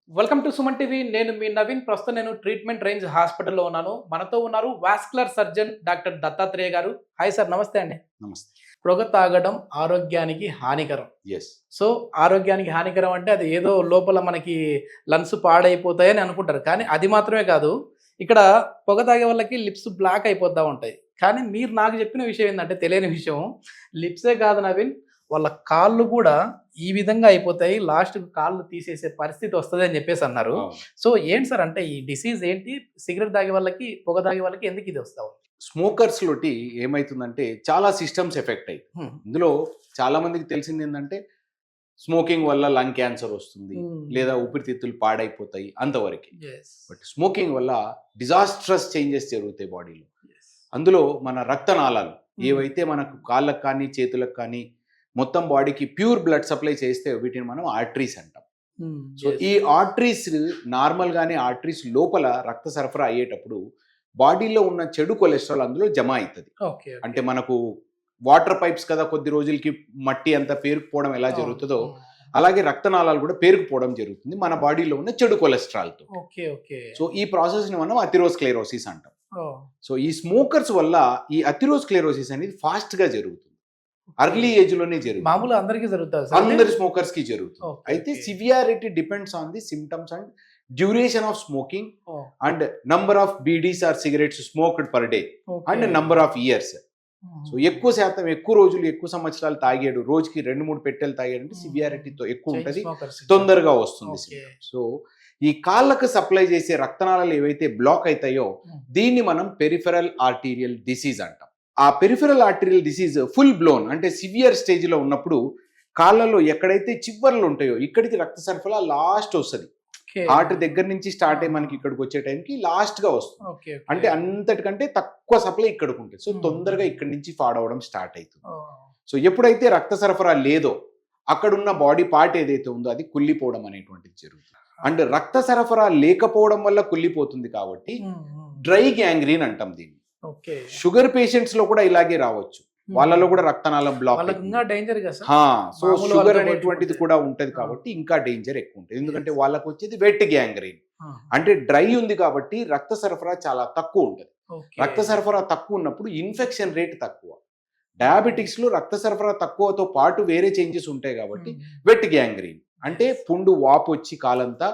Welcome to Suman TV. నేను మీ నవీన్. ప్రస్తుతం నేను ట్రీట్మెంట్ రేంజ్ హాస్పిటల్లో ఉన్నాను. మనతో ఉన్నారు వాస్కులర్ సర్జన్ డాక్టర్ దత్తాత్రేయ గారు. హాయ్ సార్, నమస్తే అండి. నమస్తే. పొగ తాగడం ఆరోగ్యానికి హానికరం. ఎస్. సో ఆరోగ్యానికి హానికరం అంటే అది ఏదో లోపల మనకి లంగ్స్ పాడైపోతాయని అనుకుంటారు, కానీ అది మాత్రమే కాదు. ఇక్కడ పొగ తాగే వాళ్ళకి లిప్స్ బ్లాక్ అయిపోతూ ఉంటాయి. కానీ మీరు నాకు చెప్పిన విషయం ఏంటంటే, తెలియని విషయం, లిప్సే కాదు నవీన్, వాళ్ళ కాళ్ళు కూడా ఈ విధంగా అయిపోతాయి, లాస్ట్ కాళ్ళు తీసేసే పరిస్థితి వస్తుంది అని చెప్పేసి అన్నారు. సో ఏంటి సార్, అంటే ఈ డిసీజ్ ఏంటి? సిగరెట్ తాగే వాళ్ళకి, పొగ తాగే వాళ్ళకి ఎందుకు ఇది వస్తావు? స్మోకర్స్ లోటి ఏమైతుందంటే చాలా సిస్టమ్స్ ఎఫెక్ట్ అయ్యి, ఇందులో చాలా మందికి తెలిసింది ఏంటంటే స్మోకింగ్ వల్ల లంగ్ క్యాన్సర్ వస్తుంది, లేదా ఊపిరితిత్తులు పాడైపోతాయి, అంతవరకు. బట్ స్మోకింగ్ వల్ల డిజాస్ట్రస్ చేంజెస్ జరుగుతాయి బాడీలో. అందులో మన రక్తనాళాలు ఏవైతే మనకు కాళ్ళకు కానీ చేతులకు కానీ మొత్తం బాడీకి ప్యూర్ బ్లడ్ సప్లై చేస్తే వీటిని మనం ఆర్టరీస్ అంటాం. సో ఈ ఆర్టరీస్ నార్మల్గానే ఆర్టరీస్ లోపల రక్త సరఫరా అయ్యేటప్పుడు బాడీలో ఉన్న చెడు కొలెస్ట్రాల్ అందులో జమ అవుతుంది. అంటే మనకు వాటర్ పైప్స్ కదా, కొద్ది రోజులకి మట్టి అంతా పేరుకుపోవడం ఎలా జరుగుతుందో అలాగే రక్తనాళాలు కూడా పేరుకుపోవడం జరుగుతుంది మన బాడీలో ఉన్న చెడు కొలెస్ట్రాల్తో. సో ఈ ప్రాసెస్ ని మనం అథెరోస్క్లెరోసిస్ అంటాం. సో ఈ స్మోకర్స్ వల్ల ఈ అథెరోస్క్లెరోసిస్ అనేది ఫాస్ట్ గా జరుగుతుంది, అర్లీ ఏజ్ లోనే జరుగుతుంది. మామూలు అందరికీ జరుగుతుంది, అందరి స్మోకర్స్ కి జరుగుతుంది. అయితే severity depends on the symptoms and duration of smoking and number of beedis or cigarettes smoked per day and number of years. So ఎక్కువ శాతం, ఎక్కువ రోజులు, ఎక్కువ సంవత్సరాలు తాగాడు, రోజుకి 2-3 పెట్టెలు తాగాడు అంటే సివియారిటీతో ఎక్కువ ఉంటుంది, తొందరగా వస్తుంది. సో ఈ కాళ్ళకు సప్లై చేసే రక్తనాళాలు ఏవైతే బ్లాక్ అవుతాయో దీన్ని మనం పెరిఫెరల్ ఆర్టీరియల్ డిసీజ్ అంటాం. ఆ peripheral arterial disease full blown అంటే సివియర్ స్టేజ్ లో ఉన్నప్పుడు కాళ్ళలో ఎక్కడైతే చివర్లు ఉంటాయో ఇక్కడికి రక్త సరఫరా లాస్ట్ వస్తుంది. హార్ట్ దగ్గర నుంచి స్టార్ట్ అయ్యి మనకి ఇక్కడికి వచ్చే టైంకి లాస్ట్ గా వస్తుంది. అంటే అంతటికంటే తక్కువ సప్లై ఇక్కడికి ఉంటుంది. సో తొందరగా ఇక్కడి నుంచి పాడవడం స్టార్ట్ అవుతుంది. సో ఎప్పుడైతే రక్త సరఫరా లేదో అక్కడున్న బాడీ పార్ట్ ఏదైతే ఉందో అది కుళ్ళిపోవడం అనేటువంటిది జరుగుతుంది. అండ్ రక్త సరఫరా లేకపోవడం వల్ల కుళ్ళిపోతుంది కాబట్టి డ్రై గ్యాంగ్రీన్ అంటాం దీన్ని. షుగర్ పేషెంట్స్ లో కూడా ఇలాగే రావచ్చు, వాళ్ళలో కూడా రక్తనాళం బ్లాక్. సో షుగర్ అనేటువంటిది కూడా ఉంటది కాబట్టి ఇంకా డేంజర్ ఎక్కువ ఉంటుంది. ఎందుకంటే వాళ్ళకు వచ్చేది వెట్ గ్యాంగ్రీన్, అంటే డ్రై ఉంది కాబట్టి రక్త సరఫరా చాలా తక్కువ ఉంటుంది. రక్త సరఫరా తక్కువ ఉన్నప్పుడు ఇన్ఫెక్షన్ రేట్ తక్కువ. డయాబెటిక్స్ లో రక్త సరఫరా తక్కువతో పాటు వేరే చేంజెస్ ఉంటాయి కాబట్టి వెట్ గ్యాంగ్రీన్ అంటే పుండు, వాపు వచ్చి కాలంతా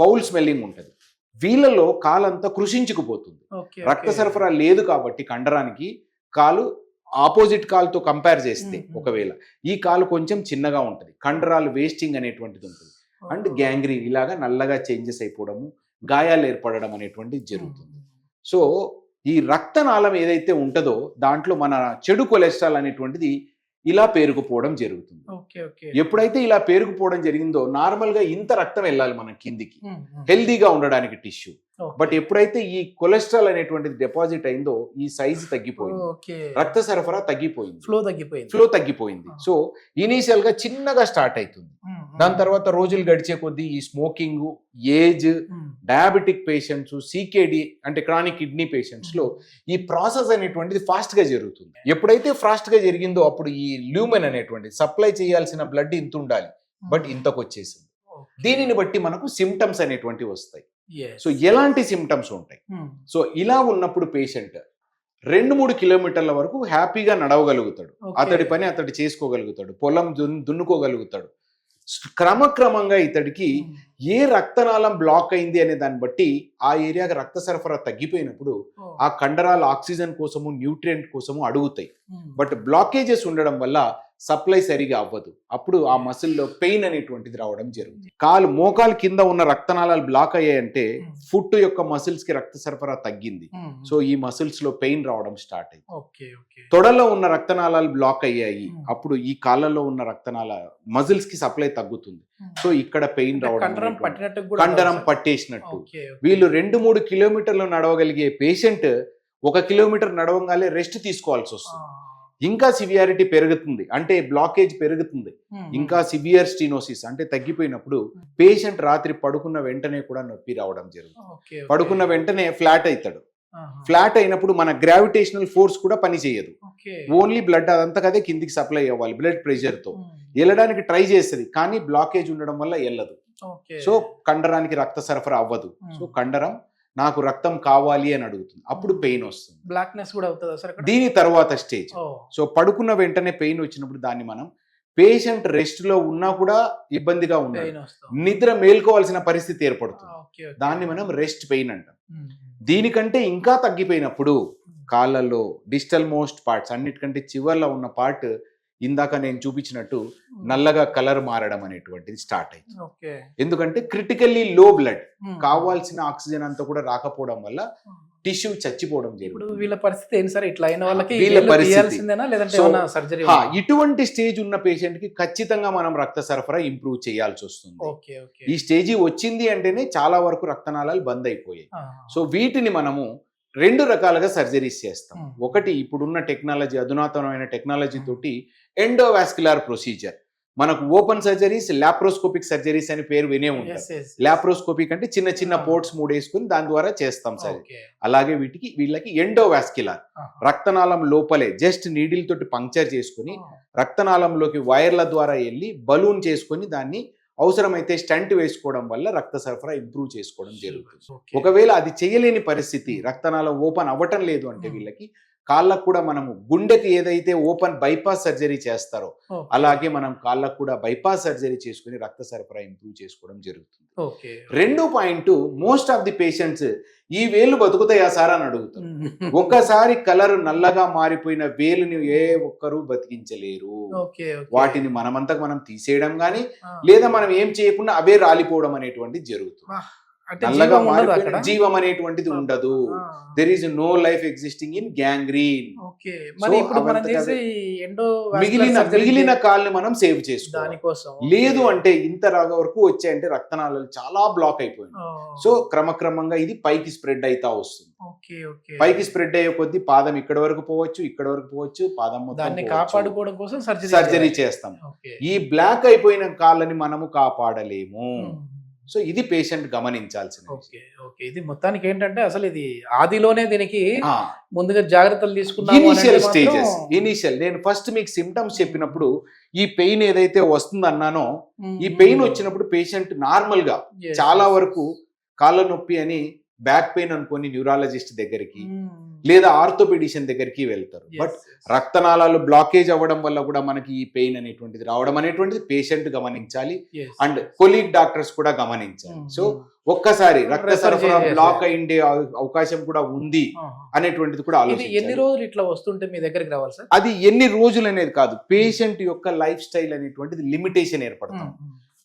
ఫౌల్ స్మెల్లింగ్ ఉంటుంది. వీళ్ళలో కాలంతా కృషించుకుపోతుంది. రక్త సరఫరా లేదు కాబట్టి కండరానికి కాలు ఆపోజిట్ కాలుతో కంపేర్ చేస్తే ఒకవేళ ఈ కాలు కొంచెం చిన్నగా ఉంటుంది, కండరాలు వేస్టింగ్ అనేటువంటిది ఉంటుంది. అండ్ గ్యాంగ్రీన్ ఇలాగా నల్లగా చేంజెస్ అయిపోవడము, గాయాలు ఏర్పడడం అనేటువంటిది జరుగుతుంది. సో ఈ రక్తనాళం ఏదైతే ఉంటుందో దాంట్లో మన చెడు కొలెస్ట్రాల్ అనేటువంటిది ఇలా పేరుకుపోవడం జరుగుతుంది. ఎప్పుడైతే ఇలా పేరుకుపోవడం జరిగిందో నార్మల్ గా ఇంత రక్తం వెళ్ళాలి మన కిందికి హెల్దీగా ఉండడానికి టిష్యూ. బట్ ఎప్పుడైతే ఈ కొలెస్ట్రాల్ అనేటువంటిది డిపాజిట్ అయిందో ఈ సైజ్ తగ్గిపోయింది, రక్త సరఫరా తగ్గిపోయింది, ఫ్లో తగ్గిపోయింది. సో ఇనీషియల్ గా చిన్నగా స్టార్ట్ అవుతుంది. దాని తర్వాత రోజులు గడిచే కొద్దీ ఈ smoking, age, diabetic patients, CKD అంటే క్రానిక్ కిడ్నీ పేషెంట్స్ లో ఈ ప్రాసెస్ అనేటువంటిది ఫాస్ట్ గా జరుగుతుంది. ఎప్పుడైతే ఫాస్ట్ గా జరిగిందో అప్పుడు ఈ ల్యూమెన్ అనేటువంటి సప్లై చేయాల్సిన బ్లడ్ ఇంత ఉండాలి, బట్ ఇంతకు వచ్చేసింది. దీనిని బట్టి మనకు సిమ్టమ్స్ అనేటువంటివి వస్తాయి. సో ఎలాంటి సిమ్టమ్స్ ఉంటాయి? సో ఇలా ఉన్నప్పుడు పేషెంట్ 2-3 కిలోమీటర్ల వరకు హ్యాపీగా నడవగలుగుతాడు, అతడి పని అతడు చేసుకోగలుగుతాడు, పొలం దున్నుకోగలుగుతాడు. క్రమక్రమంగా ఇతడికి ఏ రక్తనాళం బ్లాక్ అయింది అనే దాన్ని బట్టి ఆ ఏరియాకి రక్త సరఫరా తగ్గిపోయినప్పుడు ఆ కండరాలు ఆక్సిజన్ కోసము, న్యూట్రియంట్ కోసము అడుగుతాయి. బట్ బ్లాకేజెస్ ఉండడం వల్ల సప్లై సరిగా అవ్వదు. అప్పుడు ఆ మసిల్లో పెయిన్ అనేటువంటిది రావడం జరుగుతుంది. మోకాలు కింద ఉన్న రక్తనాళాలు బ్లాక్ అయ్యాయంటే ఫుట్ యొక్క మసిల్స్ కి రక్త సరఫరా తగ్గింది. సో ఈ మసిల్స్ లో పెయిన్ రావడం స్టార్ట్ అయింది. తొడలో ఉన్న రక్తనాళాలు బ్లాక్ అయ్యాయి, అప్పుడు ఈ కాళ్ళలో ఉన్న రక్తనాళ మసిల్స్ కి సప్లై తగ్గుతుంది. సో ఇక్కడ పెయిన్ రావడం, కండరం పట్టేసినట్టు. వీళ్ళు 2-3 కిలోమీటర్లు నడవగలిగే పేషెంట్ 1 కిలోమీటర్ నడవగానే రెస్ట్ తీసుకోవాల్సి వస్తుంది. ఇంకా సివియారిటీ పెరుగుతుంది, అంటే బ్లాకేజ్ పెరుగుతుంది, ఇంకా సివియర్ స్టీనోసిస్ అంటే తగ్గిపోయినప్పుడు పేషెంట్ రాత్రి పడుకున్న వెంటనే కూడా నొప్పి రావడం జరుగుతుంది. పడుకున్న వెంటనే ఫ్లాట్ అవుతాడు. ఫ్లాట్ అయినప్పుడు మన గ్రావిటేషనల్ ఫోర్స్ కూడా పని చేయదు, ఓన్లీ బ్లడ్ అదంతా కదే కిందికి సప్లై అవ్వాలి బ్లడ్ ప్రెషర్ తో. వెళ్ళడానికి ట్రై చేస్తుంది కానీ బ్లాకేజ్ ఉండడం వల్ల వెళ్ళదు. ఓకే. సో కండరానికి రక్త సరఫరా అవ్వదు. సో కండరం నాకు రక్తం కావాలి అని అడుగుతుంది, అప్పుడు పెయిన్ వస్తుంది. బ్లాక్నెస్ కూడా అవుతుందా సార్ అక్కడ? దీని తర్వాత స్టేజ్, ఓ. సో పడుకున్న వెంటనే పెయిన్ వచ్చినప్పుడు దాన్ని మనం పేషెంట్ రెస్ట్ లో ఉన్నా కూడా ఇబ్బందిగా ఉన్నాడు, పెయిన్ వస్తుంది. నిద్ర మేల్కోవాల్సిన పరిస్థితి ఏర్పడుతుంది, ఓకే, ఓకే. దాన్ని మనం రెస్ట్ పెయిన్ అంటాం. ఉమ్. దీనికంటే ఇంకా తగ్గిపోయినప్పుడు కాళ్ళల్లో డిజిటల్ మోస్ట్ పార్ట్స్, అన్నిటికంటే చివర్లో ఉన్న పార్ట్ ఇందాక నేను చూపించినట్టు నల్లగా కలర్ మారడం అనేటువంటిది స్టార్ట్ అయింది. ఓకే. ఎందుకంటే క్రిటికల్లీ లో బ్లడ్, ఉమ్. కావాల్సిన ఆక్సిజన్ అంతా కూడా రాకపోవడం వల్ల టిష్యూ చచ్చిపోవడం ఇప్పుడు జరుగుతుంది. వీళ్ళ పరిస్థితి ఏంటి సార్? ఇట్లా అయిన వాళ్ళకి వీళ్ళ వీళ్ళు పరిస్థితి. తీయాల్సిందేనా లేదంటే సో, ఏమైనా సర్జరీ? ఇటువంటి స్టేజ్ ఉన్న పేషెంట్ కి ఖచ్చితంగా మనం రక్త సరఫరా ఇంప్రూవ్ చేయాల్సి వస్తుంది. Okay, okay. ఈ స్టేజీ వచ్చింది అంటేనే చాలా వరకు రక్తనాళాలు బంద్ అయిపోయాయి. ఆ. సో వీటిని మనము 2 రకాలుగా సర్జరీస్ చేస్తాం. Hmm. ఒకటి ఇప్పుడున్న టెక్నాలజీ, అధునాతనమైన టెక్నాలజీ తోటి ఎండోవాస్కులర్ ప్రొసీజర్, మనకు ఓపెన్ సర్జరీస్, లాప్రోస్కోపిక్ సర్జరీస్ అని పేరు వినే ఉంటారు. Yes, yes. లాప్రోస్కోపిక్ అంటే చిన్న చిన్న Ah. పోర్ట్స్ మూడేసుకుని దాని ద్వారా చేస్తాం సర్జరీ. ఓకే. అలాగే వీళ్ళకి ఎండోవాస్కులర్, ఆహా. రక్తనాళం లోపలే జస్ట్ నీడిల్ తోటి పంక్చర్ చేసుకుని ఆ. రక్తనాళంలోకి వైర్ల ద్వారా వెళ్ళి బలూన్ చేసుకొని దాన్ని అవసరమైతే స్టంట్ వేసుకోవడం వల్ల రక్త సరఫరా ఇంప్రూవ్ చేసుకోవడం జరుగుతుంది. ఓకే. ఒకవేళ అది చేయలేని పరిస్థితి, రక్తనాళం ఓపెన్ అవ్వటం లేదు అంటే Hmm. వీళ్ళకి కాళ్ళకు కూడా మనము గుండెకి ఏదైతే ఓపెన్ బైపాస్ సర్జరీ చేస్తారో ఓకే. అలాగే మనం కాళ్ళకు కూడా బైపాస్ సర్జరీ చేసుకుని రక్త సరఫరా ఇంప్రూవ్ చేసుకోవడం జరుగుతుంది. Okay. 2 most of the patients ఈ వేళ్ళు బతుకుతాయా సార్ అని అడుగుతారు. ఉమ్. ఒక్కసారి కలర్ నల్లగా మారిపోయిన వేలుని ఏ ఒక్కరూ బతికించలేరు. Okay, okay. వాటిని మనమంతా మనం తీసేయడం గానీ ఆ. లేదా మనం ఏం చేయకుండా అవే రాలిపోవడం అనేటువంటిది జరుగుతుంది. ఆ. అంటే నల్లగా జీవం ఉండదు మారిపోయిన అక్కడ? జీవం అనేటువంటిది ఉండదు. ఆ. There is no life existing in gangrene. Okay. మరి So, ఇప్పుడు మనం అవంతట చేసే ఈ ఎండోవాస్కులర్ మిగిలిన సర్జరీ మిగిలిన కాళ్ళని మనం సేవ్ చేసుకోవాలి. దానికోసం. లేదు అంటే ఇంత వరకు వచ్చాయంటే రక్తనాళాలు చాలా బ్లాక్ అయిపోయింది. ఓ. సో క్రమక్రమంగా ఇది పైకి స్ప్రెడ్ అవుతా వస్తుంది. Okay, okay. పైకి స్ప్రెడ్ అయ్యే కొద్దీ పాదం ఇక్కడ వరకు పోవచ్చు, ఇక్కడ వరకు పోవచ్చు, పాదం మొత్తం దాన్ని పోవచ్చు. కాపాడుకోవడం కోసం సర్జరీ సర్జరీ చేయాలి. చేస్తాం. ఓకే. ఈ బ్లాక్ అయిపోయిన కాళ్ళని మనము కాపాడలేము. ఉమ్. సో ఇది పేషెంట్ గమనించాల్సిన విషయం. Okay, okay. ఇది మొత్తానికి ఏంటంటే అసలు ఇది ఆదిలోనే దీనికి ఆ, ముందుగా జాగ్రత్తలు తీసుకున్నాము ఇనిషియల్ అనంటే స్టేజెస్, మాత్రం- ఇనిషియల్ నేను ఫస్ట్ మీకు సిమ్టమ్స్ చెప్పినప్పుడు ఈ పెయిన్ ఏదైతే వస్తుంది అన్నానో ఉమ్. ఈ పెయిన్ వచ్చినప్పుడు పేషెంట్ నార్మల్ గా Yes, చాలా yes. వరకు కాళ్ళ నొప్పి అని బ్యాక్ పెయిన్ అనుకొని న్యూరాలజిస్ట్ దగ్గరికి ఉమ్. లేదా ఆర్థోపెడిషన్ దగ్గరికి వెళ్తారు. Yes, but yes. రక్తనాళాలు బ్లాకేజ్ అవ్వడం వల్ల కూడా మనకి ఈ పెయిన్ అనేటువంటిది రావడం అనేటువంటిది పేషెంట్ గమనించాలి Yes, and yes. Colleague doctors కూడా గమనించాలి. ఉమ్. సో ఒక్కసారి రక్త Refer సరఫరా చేయాలి. బ్లాక్ అయిండే అవకాశం కూడా ఉంది ఆహా. అనేటువంటిది కూడా ఇది ఎన్ని ఆలోచించాలి. రోజులు ఇట్లా వస్తుంటే మీ దగ్గరికి రావాలి సార్? అది ఎన్ని రోజులు అనేది కాదు, పేషెంట్ యొక్క లైఫ్ స్టైల్ అనేటువంటిది లిమిటేషన్ ఏర్పడతాం.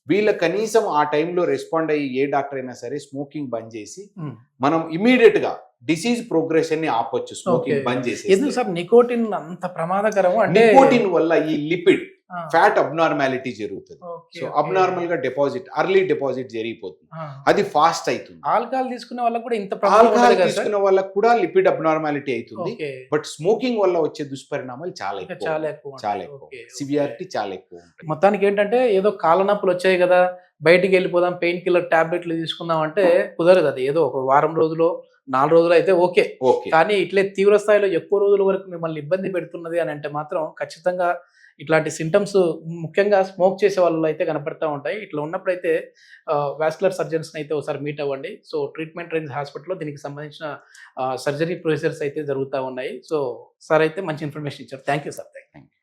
వీళ్ళ కనీసం ఆ టైంలో రెస్పాండ్ అయ్యి ఏ డాక్టర్ అయినా సరే స్మోకింగ్ బంద్ చేసి ఉమ్. మనం ఇమీడియట్ గా డిసీజ్ ప్రోగ్రెషన్ ని ఆపొచ్చు. Smoking Okay. బంద్ చేసి ఎందుకు సార్ నికోటిన్ అంత ప్రమాదకరం అంటే? నికోటిన్ వల్ల ఈ లిపిడ్ ఆ. ఫ్యాట్ అబ్నార్మాలిటీ జరుగుతుంది. Okay, so okay. అబ్నార్మల్ గా డిపాజిట్, అర్లీ డిపాజిట్ జరిగిపోతుంది. ఆ. అది ఫాస్ట్ అవుతుంది. ఆల్కహాల్ తీసుకునే వాళ్ళకి కూడా ఇంత ప్రమాదం ఆల్కహాల్ ఉండదు కదా సార్? తీసుకున్న వాళ్ళకి కూడా లిపిడ్ అబ్నార్మాలిటీ అవుతుంది. ఓకే. బట్ స్మోకింగ్ వల్ల వచ్చే దుష్పరిణామాలు చాలా ఇంకా ఎక్కువ, చాలా ఎక్కువ ఉంటాయి. చాలా ఎక్కువ, ఓకే, ఓకే. సివియారిటీ చాలా ఎక్కువ ఉంటాయి. మొత్తానికి ఏంటంటే ఏదో కాళ్ళ నొప్పులు వచ్చాయి కదా బయటికి వెళ్ళిపోదాం పెయిన్ కిల్లర్ టాబ్లెట్లు తీసుకుందాం అంటే కుదరదు. అది ఏదో ఒక వారం రోజులు 4 రోజులు అయితే ఓకే. ఓకే, కానీ ఇట్లే తీవ్ర స్థాయిలో ఎక్కువ రోజుల వరకు మిమ్మల్ని ఇబ్బంది పెడుతున్నది అని అంటే మాత్రం ఖచ్చితంగా ఇట్లాంటి సింటమ్స్ ముఖ్యంగా స్మోక్ చేసే వాళ్ళు అయితే కనపడతా ఉంటాయి. ఇట్లా ఉన్నప్పుడైతే వాస్కులర్ సర్జన్స్ అయితే ఒకసారి మీట్ అవ్వండి. సో ట్రీట్మెంట్ రేంజ్ హాస్పిటల్లో దీనికి సంబంధించిన సర్జరీ ప్రొసీజర్స్ అయితే జరుగుతూ ఉన్నాయి. సో సార్ అయితే మంచి ఇన్ఫర్మేషన్ ఇచ్చారు. Thank you sir. Thank you.